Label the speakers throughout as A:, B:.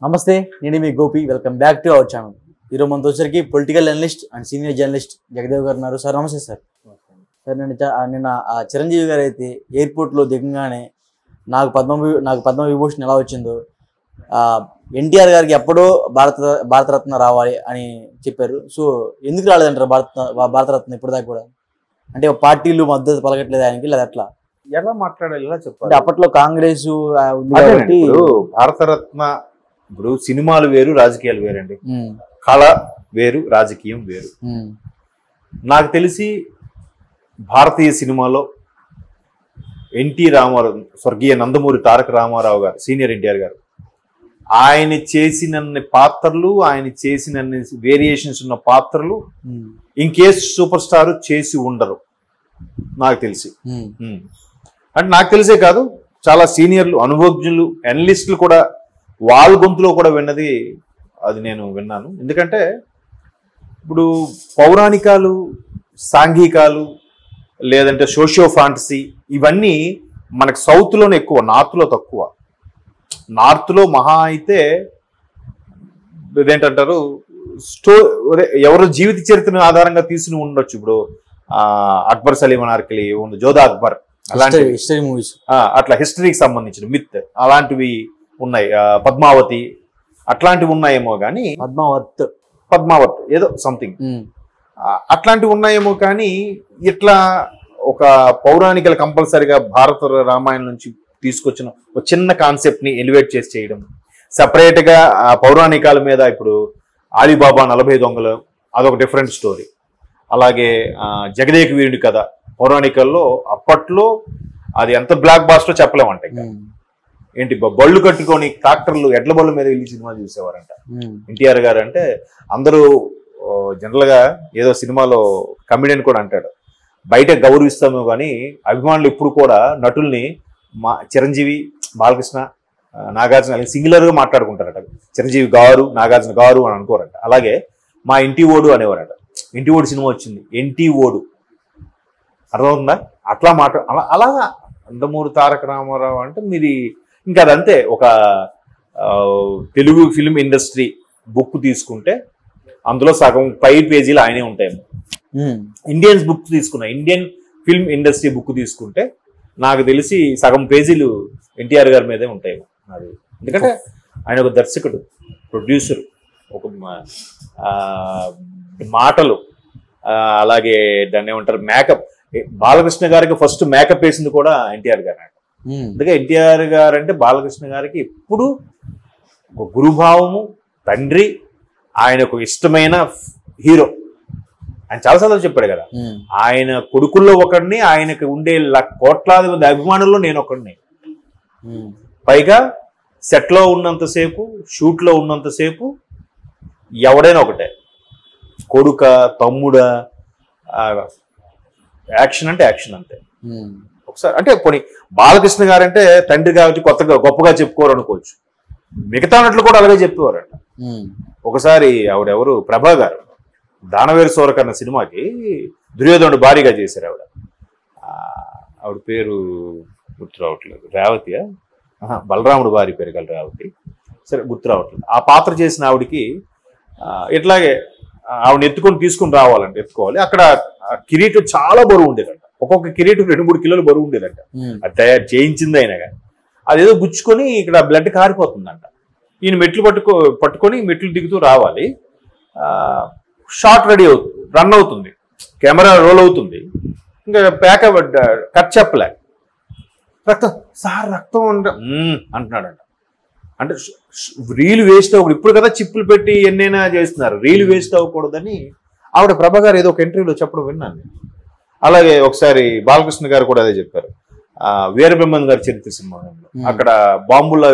A: నమస్తే, నేను మీ Gopi. Welcome back to our channel. ఈరోజు మనతో వచ్చరికి political analyst and senior journalist Jagdev గారు ఉన్నారు. సార్ నమస్తే సార్. సార్ నిన్న చిరంజీవి గారు అయితే ఎయిర్పోర్ట్లో దిగంగానే నాకు పద్మవిభూషణ్ ఎలా వచ్చిందో ఎన్టీఆర్ గారికి ఎప్పుడో భారతరత్న రావాలి అని చెప్పారు. సో ఎందుకు రాలేదంటారు భారతరత్న ఇప్పటిదాకా కూడా? అంటే పార్టీలు మద్దతు పలకట్లేదు ఆయనకి, లేదా అట్లా
B: ఎలా మాట్లాడాలి, ఎలా చెప్పాలి?
A: అంటే అప్పట్లో కాంగ్రెస్ ఉంది కాబట్టి
B: భారతరత్న ఇప్పుడు సినిమాలు వేరు, రాజకీయాలు వేరండి. కళ వేరు, రాజకీయం వేరు. నాకు తెలిసి భారతీయ సినిమాలో ఎన్టీ రామారావు, స్వర్గీయ నందమూరి తారక రామారావు గారు, సీనియర్ ఎన్టీఆర్ గారు, ఆయన చేసినన్ని పాత్రలు, ఆయన చేసినన్ని వేరియేషన్స్ ఉన్న పాత్రలు ఇంకేస్ సూపర్ స్టార్ చేసి ఉండరు నాకు తెలిసి. అంటే నాకు తెలిసే కాదు, చాలా సీనియర్లు, అనుభవజ్ఞులు, అనలిస్టులు కూడా వాళ్ళ గొంతులో కూడా విన్నది అది నేను విన్నాను. ఎందుకంటే ఇప్పుడు పౌరాణికాలు, సాంఘికాలు, లేదంటే సోషియో ఫాంటసీ, ఇవన్నీ మనకు సౌత్లోనే ఎక్కువ, నార్త్లో తక్కువ. నార్త్లో మహా అయితే ఇదేంటంటారు, ఎవరు జీవిత చరిత్రను ఆధారంగా తీసుకుని ఉండొచ్చు. ఇప్పుడు అక్బర్ సలీం అనార్కలి, జోధా అక్బర్, అలాంటి
A: హిస్టరీ మూవీస్,
B: అట్లా హిస్టరీకి సంబంధించిన మిత్ అలాంటివి ఉన్నాయి. పద్మావతి అట్లాంటివి ఉన్నాయేమో కానీ, పద్మావత్ ఏదో సంథింగ్ అట్లాంటివి ఉన్నాయేమో కానీ, ఇట్లా ఒక పౌరాణికలు కంపల్సరిగా భారత రామాయణం నుంచి తీసుకొచ్చిన ఒక చిన్న కాన్సెప్ట్ ని ఎలివేట్ చేసి చేయడం, సపరేట్ గా పౌరాణికాల మీద ఇప్పుడు ఆలీబాబా 40 దొంగలు అదొక డిఫరెంట్ స్టోరీ. అలాగే జగదేక వీరుడి కథ పౌరాణికల్లో అప్పట్లో అది ఎంత బ్లాక్ బాస్టర్ చెప్పలేమంట. ఏంటి బళ్ళు కట్టుకొని ట్రాక్టర్లు, ఎడ్ల బళ్ళ మీద వెళ్ళి సినిమా చూసేవారంట ఎన్టీఆర్ గారు. అంటే అందరూ జనరల్ గా ఏదో సినిమాలో కమెడియన్ కూడా అంటాడు, బయట గౌరవిస్తామో కానీ అభిమానులు ఇప్పుడు కూడా నటుల్ని చిరంజీవి, బాలకృష్ణ, నాగార్జున సింగులర్ గా మాట్లాడుకుంటారట. చిరంజీవి గారు, నాగార్జున గారు అని అనుకోరంట. అలాగే మా ఇంటి ఓడు అనేవారట. ఇంటి ఓడు సినిమా వచ్చింది, ఎన్టీ ఓడు, అర్థమవుతుందా? అట్లా అలాగా నందమూరి తారక రామారావు అంటే మీది ఇంకా అదంతే. ఒక తెలుగు ఫిల్మ్ ఇండస్ట్రీ బుక్ తీసుకుంటే అందులో సగం 5 పేజీలు ఆయనే ఉంటాయేమో. ఇండియన్స్ బుక్ తీసుకున్నా, ఇండియన్ ఫిల్మ్ ఇండస్ట్రీ బుక్ తీసుకుంటే నాకు తెలిసి సగం పేజీలు ఎన్టీఆర్ గారి మీదే ఉంటాయేమో. అది ఎందుకంటే ఆయన ఒక దర్శకుడు, ప్రొడ్యూసర్, ఒక మాటలు, అలాగే దాన్ని ఏమంటారు మేకప్. బాలకృష్ణ గారికి ఫస్ట్ మేకప్ వేసింది కూడా ఎన్టీఆర్ గారు. అందుకే ఎన్టీఆర్ గారు అంటే బాలకృష్ణ గారికి ఎప్పుడు ఒక గురుభావము, తండ్రి, ఆయనకు ఇష్టమైన హీరో. ఆయన చాలాసార్లు చెప్పాడు కదా, ఆయన కొడుకుల్లో ఒకడిని, ఆయనకు ఉండే కోట్లాది మంది అభిమానుల్లో నేను ఒకడిని. పైగా సెట్లో ఉన్నంతసేపు, షూట్లో ఉన్నంతసేపు ఎవడైనా ఒకటే, కొడుక, తమ్ముడ, యాక్షన్ అంటే యాక్షన్ అంతే. ఒకసారి అంటే పోనీ బాలకృష్ణ గారు అంటే తండ్రి కాబట్టి కొత్తగా గొప్పగా చెప్పుకోరు అనుకోవచ్చు, మిగతా నటులు కూడా అలాగే చెప్పేవారంట. ఒకసారి ఆవిడెవరు, ప్రభా గారు, దానవేరు సోరకన్న సినిమాకి దుర్యోధనుడు భారీగా చేశారు. ఆవిడ పేరు గుర్తు రావట్లేదు, రేవతియా, బలరాముడు భార్య పేరు కల రేవతి, సరే గుర్తు రావట్లేదు. ఆ పాత్ర చేసిన ఆవిడికి ఇట్లాగే ఆవిడ తీసుకుని రావాలంటే ఎత్తుకోవాలి. అక్కడ కిరీటం చాలా బరువు ఉండేదంట, ఒక్కొక్క కిరీటం 2-3 కిలోలు బరువు ఉండేదంట. అది తయారు చేయించింది అయినా కానీ అదేదో గుచ్చుకొని ఇక్కడ బ్లడ్ కారిపోతుందంట. ఈయన మెట్లు పట్టుకొని మెట్లు దిగుతూ రావాలి. షాట్ రెడీ అవుతుంది, రన్ అవుతుంది, కెమెరా రోల్ అవుతుంది, ఇంకా ప్యాకప్ కట్ చెప్పలే, రక్తం సార్ రక్తం అంటున్నాడంట. అంటే రీల్ వేస్ట్ అవ్వకూడదు, ఇప్పుడు కదా చిప్పులు పెట్టి ఎన్నైనా చేస్తున్నారు, రీల్ వేస్ట్ అవ్వకూడదని ఆవిడ ప్రభా గారు ఏదో ఒక ఇంటర్వ్యూలో చెప్పడం విన్నాను. అలాగే ఒకసారి బాలకృష్ణ గారు కూడా అదే చెప్పారు. వీరబ్రహ్మన్ గారి చరిత్ర సినిమాలో అక్కడ బాంబుల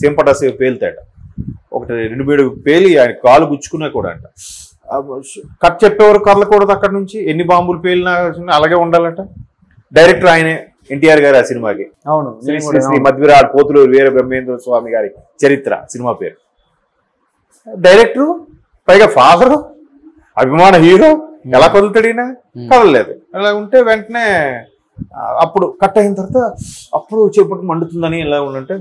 B: సేంపటాసే పేలుతాడు, 1-2 పేలి ఆయన కాలు గుచ్చుకున్నా కూడా అంట. కట్ చెప్పేవారు కదలకూడదు, అక్కడ నుంచి ఎన్ని బాంబులు పేలినా అలాగే ఉండాలంట. డైరెక్టర్ ఆయనే, ఎన్టీఆర్ గారు ఆ సినిమాకి.
A: అవును,
B: శ్రీ మధ్విరాట్ పోతులూరు వీర బ్రహ్మేంద్ర స్వామి గారి చరిత్ర సినిమా పేరు. డైరెక్టరు, పైగా ఫాదరు, అభిమాన హీరో, ఎలా కదులుతాడినా కదలలేదు. అలా ఉంటే వెంటనే అప్పుడు కట్ అయిన తర్వాత అప్పుడు చేపట్టు మండుతుందని ఇలా ఉండంటే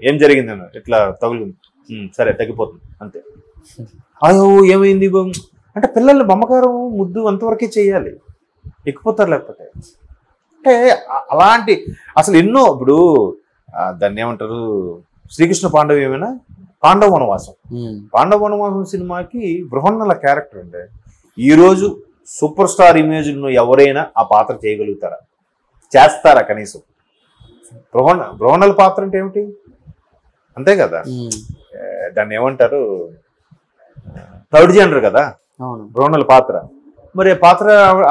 B: ఏం జరిగింది అన్న, ఇట్లా తగులుకుంది, సరే తగ్గిపోతుంది అంతే. అయ్యో ఏమైంది అంటే పిల్లల్ని మమకారం ముద్దు అంతవరకే చేయాలి, ఎక్కిపోతారు లేకపోతే. అంటే అలాంటి అసలు ఎన్నో, ఇప్పుడు దాన్ని ఏమంటారు, శ్రీకృష్ణ పాండవ ఏమైనా పాండవ వనవాసం, పాండవ వనవాసం సినిమాకి బృహన్నల క్యారెక్టర్ అంటే ఈరోజు సూపర్ స్టార్ ఇమేజ్ ఎవరైనా ఆ పాత్ర చేయగలుగుతారా, చేస్తారా కనీసం? బృహన్నల పాత్ర అంటే ఏమిటి, అంతే కదా, దాన్ని ఏమంటారు, థర్డ్ జెండర్ కదా బృహన్నల పాత్ర. మరి పాత్ర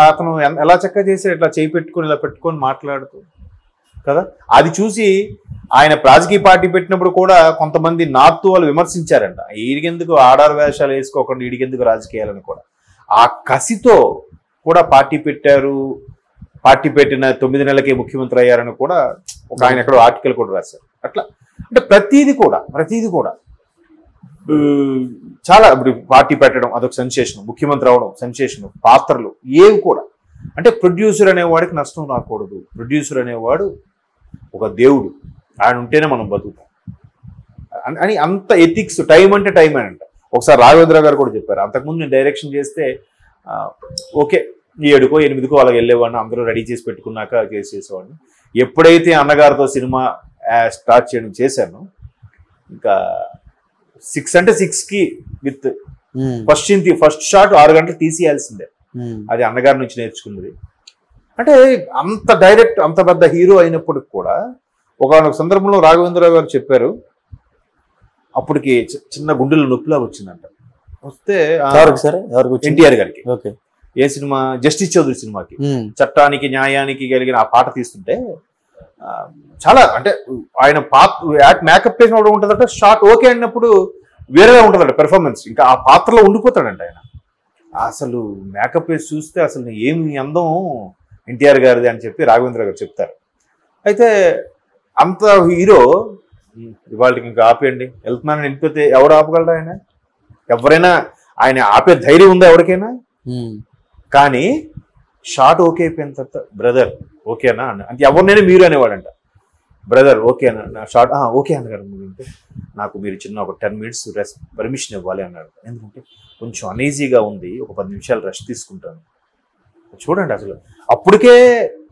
B: అతను ఎలా చక్కగా చేసి ఇట్లా చేయి పెట్టుకుని ఇలా పెట్టుకొని మాట్లాడుతూ కదా, అది చూసి ఆయన రాజకీయ పార్టీ పెట్టినప్పుడు కూడా కొంతమంది నార్త్ వాళ్ళు విమర్శించారంట, ఈడికెందుకు ఆడారు వేషాలు వేసుకోకుండా ఈడికెందుకు రాజకీయాలని కూడా. ఆ కసితో కూడా పార్టీ పెట్టారు, పార్టీ పెట్టిన 9 నెలలకే ముఖ్యమంత్రి అయ్యారని కూడా ఒక ఆయన ఎక్కడో ఆర్టికల్ కూడా రాశారు. అట్లా అంటే ప్రతిదీ కూడా చాలా, ఇప్పుడు పార్టీ పెట్టడం అదొక సెన్సేషన్, ముఖ్యమంత్రి అవడం సెన్సేషన్, పాత్రలు ఏవి కూడా. అంటే ప్రొడ్యూసర్ అనేవాడికి నష్టం రాకూడదు, ప్రొడ్యూసర్ అనేవాడు ఒక దేవుడు, ఆయన ఉంటేనే మనం బతుకుతాం అని అంత ఎథిక్స్. టైం అంటే టైం అని అంట. ఒకసారి రాఘవేంద్ర గారు కూడా చెప్పారు, అంతకుముందు నేను డైరెక్షన్ చేస్తే ఓకే 7కో 8కో అలాగ వెళ్ళేవాడిని, అందరూ రెడీ చేసి పెట్టుకున్నాక చేసేవాడిని. ఎప్పుడైతే అన్నగారితో సినిమా స్టార్ట్ చేయడం చేశాను, ఇంకా 6 అంటే 6కి విత్ ఫస్ట్ షాట్ 6 గంటలు తీసేయాల్సిందే. అది అన్నగారి నుంచి నేర్చుకున్నది. అంటే అంత డైరెక్ట్, అంత పెద్ద హీరో అయినప్పటికి కూడా ఒక సందర్భంలో రాఘవేంద్రరావు గారు చెప్పారు, అప్పటికి చిన్న గుండెల నొప్పిలా వచ్చిందంట. వస్తే ఎన్టీఆర్ గారికి ఏ సినిమా, జస్టిస్ చౌదరి సినిమాకి, చట్టానికి న్యాయానికి కలిగిన ఆ పాట తీస్తుంటే చాలా, అంటే ఆయన మేకప్ వేసినప్పుడు ఉంటుందంట, షార్ట్ ఓకే అన్నప్పుడు వేరేగా ఉంటుందంట పెర్ఫార్మెన్స్, ఇంకా ఆ పాత్రలో ఉండిపోతాడంట ఆయన. అసలు మేకప్ వేసి చూస్తే అసలు ఏమి అందం ఎన్టీఆర్ గారిది అని చెప్పి రాఘవేంద్ర గారు చెప్తారు. అయితే అంత హీరో ఇవాళకి ఇంకా ఆపేయండి, వెళ్తున్నానని వెళ్ళిపోతే ఎవరు ఆపగలరా? ఆయన ఎవరైనా ఆయన ఆపే ధైర్యం ఉందా ఎవరికైనా? కానీ షార్ట్ ఓకే అయిపోయిన తర్వాత బ్రదర్ ఓకేనా అన్న, అంటే ఎవరినైనా మీరు అనేవాడంట. బ్రదర్ ఓకేనా నా షార్ట్, ఓకే అన్నగారు, నాకు మీరు చిన్న ఒక 10 మినిట్స్ పర్మిషన్ ఇవ్వాలి అన్నాడు. ఎందుకంటే కొంచెం అనీజీగా ఉంది, ఒక 10 నిమిషాలు రెస్ట్ తీసుకుంటాను. చూడండి అసలు అప్పటికే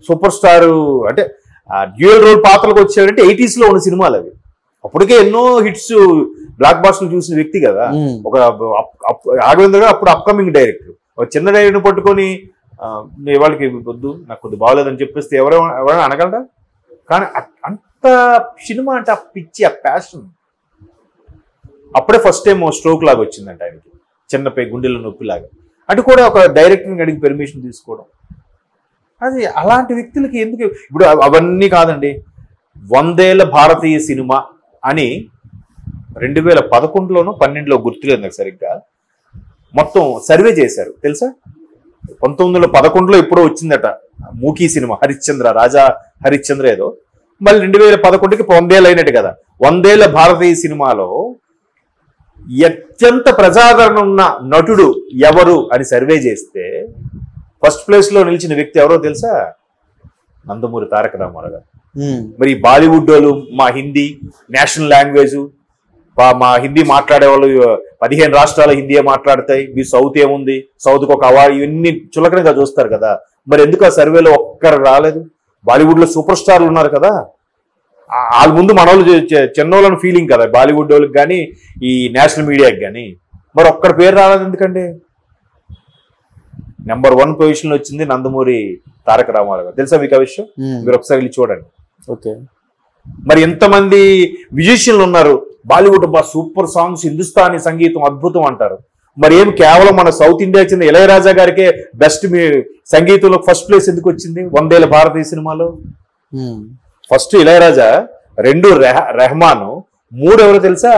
B: సూపర్ స్టార్, అంటే డ్యూయల్ రోల్ పాత్రలకు వచ్చాడంటే 80s లో ఉన్న సినిమాలు అవి. అప్పటికే ఎన్నో హిట్స్ బ్లాక్ బాస్టర్లు చూసిన వ్యక్తి కదా ఒక రాఘవేంద్ర గారు. అప్పుడు అప్కమింగ్ డైరెక్టర్, ఒక చిన్న డైరెక్టర్ పట్టుకొని వాళ్ళకి వద్దు నాకు కొద్ది బాగోలేదని చెప్పేస్తే ఎవరైనా అనగలరా? కానీ అంత సినిమా అంటే ఆ పిచ్చి, ఆ ప్యాషన్. అప్పుడే ఫస్ట్ టైం స్ట్రోక్ లాగా వచ్చిందంట ఆయనకి, చిన్న గుండెల నొప్పి లాగా. అంటే కూడా ఒక డైరెక్టర్ని అడిగి పర్మిషన్ తీసుకోవడం, అది అలాంటి వ్యక్తులకి ఎందుకు? ఇప్పుడు అవన్నీ కాదండి, 100 ఏళ్ల భారతీయ సినిమా అని 2011లోనో 12లో గుర్తులేదు నాకు సరిగ్గా, మొత్తం సర్వే చేశారు తెలుసా. 1911లో ఎప్పుడో వచ్చిందట మూకీ సినిమా, హరిశ్చంద్ర, రాజా హరిశ్చంద్ర ఏదో. మళ్ళీ 2011కి 100 ఏళ్ళు అయినట్టు కదా. 100 ఏళ్ల భారతీయ సినిమాలో అత్యంత ప్రజాదరణ ఉన్న నటుడు ఎవరు అని సర్వే చేస్తే ఫస్ట్ ప్లేస్ లో నిలిచిన వ్యక్తి ఎవరో తెలుసా? నందమూరి తారక రామారావు గారు. మరి బాలీవుడ్ వాళ్ళు మా హిందీ నేషనల్ లాంగ్వేజ్, మా హిందీ మాట్లాడే వాళ్ళు 15 రాష్ట్రాలు హిందీ మాట్లాడతాయి, మీ సౌత్ ఏముంది, సౌత్కి ఒక అవార్డు, ఇవన్నీ చులకనగా చూస్తారు కదా. మరి ఎందుకు ఆ సర్వేలో ఒక్కరు రాలేదు? బాలీవుడ్ లో సూపర్ స్టార్లు ఉన్నారు కదా, వాళ్ళ ముందు మనోళ్ళు చిన్నోళ్ళని ఫీలింగ్ కదా బాలీవుడ్ వాళ్ళకి కానీ ఈ నేషనల్ మీడియాకి కానీ. మరి ఒక్కడి పేరు రాలేదు ఎందుకండి? నెంబర్ 1 పొజిషన్ లో వచ్చింది నందమూరి తారక రామారావు గారు. తెలుసా మీకు ఆ విషయం? మీరు ఒకసారి వెళ్ళి చూడండి. ఓకే, మరి ఎంతమంది మ్యూజిషియన్లు ఉన్నారు బాలీవుడ్, సూపర్ సాంగ్స్, హిందుస్థానీ సంగీతం అద్భుతం అంటారు. మరి ఏం కేవలం మన సౌత్ ఇండియా చెందిన ఇళయరాజా గారికే బెస్ట్ సంగీతంలో ఫస్ట్ ప్లేస్ ఎందుకు వచ్చింది 100 ఏళ్ల భారతీయ సినిమాలో? ఫస్ట్ ఇళయరాజా, 2 రెహమాన్, 3 ఎవరో తెలుసా?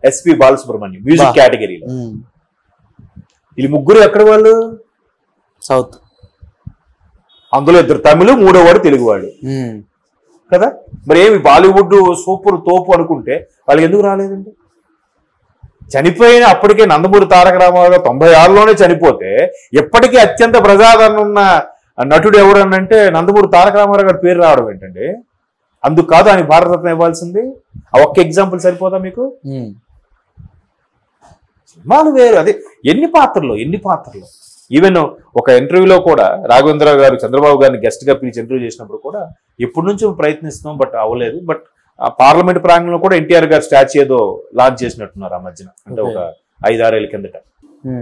B: ఎస్పి బాలసుబ్రహ్మణ్యం మ్యూజిక్ కేటగిరీలో. వీళ్ళు ముగ్గురు ఎక్కడ వాళ్ళు? సౌత్. అందులో 2 తమిళ, 3వ వాడు తెలుగువాడు కదా. మరి ఏమి బాలీవుడ్ సూపర్ తోపు అనుకుంటే వాళ్ళకి ఎందుకు రాలేదండి? చనిపోయిన అప్పటికే నందమూరి తారక రామారావు 96లోనే చనిపోతే ఎప్పటికీ అత్యంత ప్రజాదరణ ఉన్న నటుడు ఎవరనంటే నందమూరి తారక రామారావు గారి పేరు రావడం ఏంటండి? అందుకు కాదు ఆయన భారతరత్న ఇవ్వాల్సింది. ఆ ఒక్క ఎగ్జాంపుల్ సరిపోదా మీకు? సినిమాలు వేరు, అదే ఎన్ని పాత్రలు. ఈవెన్ ఒక ఇంటర్వ్యూలో కూడా రాఘవేంద్ర గారు చంద్రబాబు గారిని గెస్ట్ గా పిలిచి ఇంటర్వ్యూ చేసినప్పుడు కూడా ఎప్పటి నుంచో ప్రయత్నిస్తున్నాం బట్ అవ్వలేదు. బట్ ఆ పార్లమెంట్ ప్రాంగణంలో కూడా ఎన్టీఆర్ గారు స్టాచ్యూ ఏదో లాంచ్ చేసినట్టున్నారు ఆ మధ్యన, అంటే ఒక 5-6 ఏళ్ళ కిందట.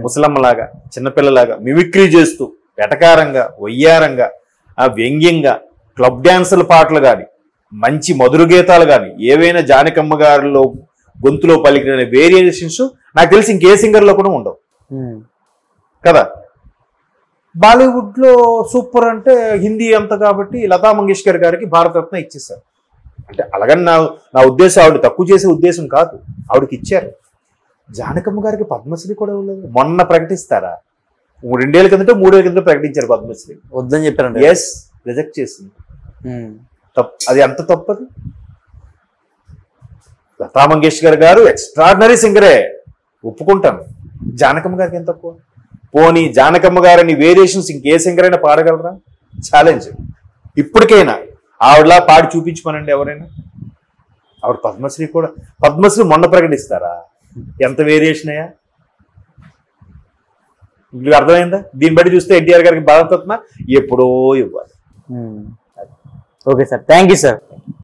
B: ముసలమ్మలాగా చిన్నపిల్లలాగా మిమిక్రీ చేస్తూ వెటకారంగా వయ్యారంగా వ్యంగ్యంగా క్లబ్ డ్యాన్సుల పాటలు కానీ మంచి మధుర గీతాలు కానీ ఏవైనా జానకమ్మ గారిలో గొంతులో పలికిన వేరియేషన్స్ నాకు తెలిసి ఇంకే సింగర్లో కూడా ఉండవు కదా. బాలీవుడ్ లో సూపర్ అంటే హిందీ అంత కాబట్టి లతా మంగేష్కర్ గారికి భారతరత్న ఇచ్చేసారు. అంటే అలాగని నా ఉద్దేశం ఆవిడ తక్కువ చేసే ఉద్దేశం కాదు, ఆవిడకి ఇచ్చారు. జానకమ్మ గారికి పద్మశ్రీ కూడా ఉండదు. మొన్న ప్రకటిస్తారా? 2 ఏళ్ళ కిందట 3 ఏళ్ళ కిందట ప్రకటించారు పద్మశ్రీ,
A: వద్దని చెప్పారండి.
B: ఎస్, రిజెక్ట్ చేసింది. అది ఎంత తప్పదు. లతా మంగేష్కర్ గారు ఎక్స్ట్రాడినరీ సింగరే, ఒప్పుకుంటాను. జానకమ్మ గారికి ఎంత తక్కువ? పోనీ జానకమ్మ గారిని వేరియేషన్స్ ఇంకే సింగర్ అయినా పాడగలరా? ఛాలెంజ్. ఇప్పటికైనా ఆవిడలా పాడి చూపించమనండి ఎవరైనా. ఆవిడ పద్మశ్రీ మొన్న ప్రకటిస్తారా? ఎంత వేరియేషన్ అయ్యా? మీకు అర్థమైందా? దీన్ని బట్టి చూస్తే ఎన్టీఆర్ గారికి భారతరత్న ఎప్పుడో ఇవ్వాలి.
A: Okay sir, thank you sir.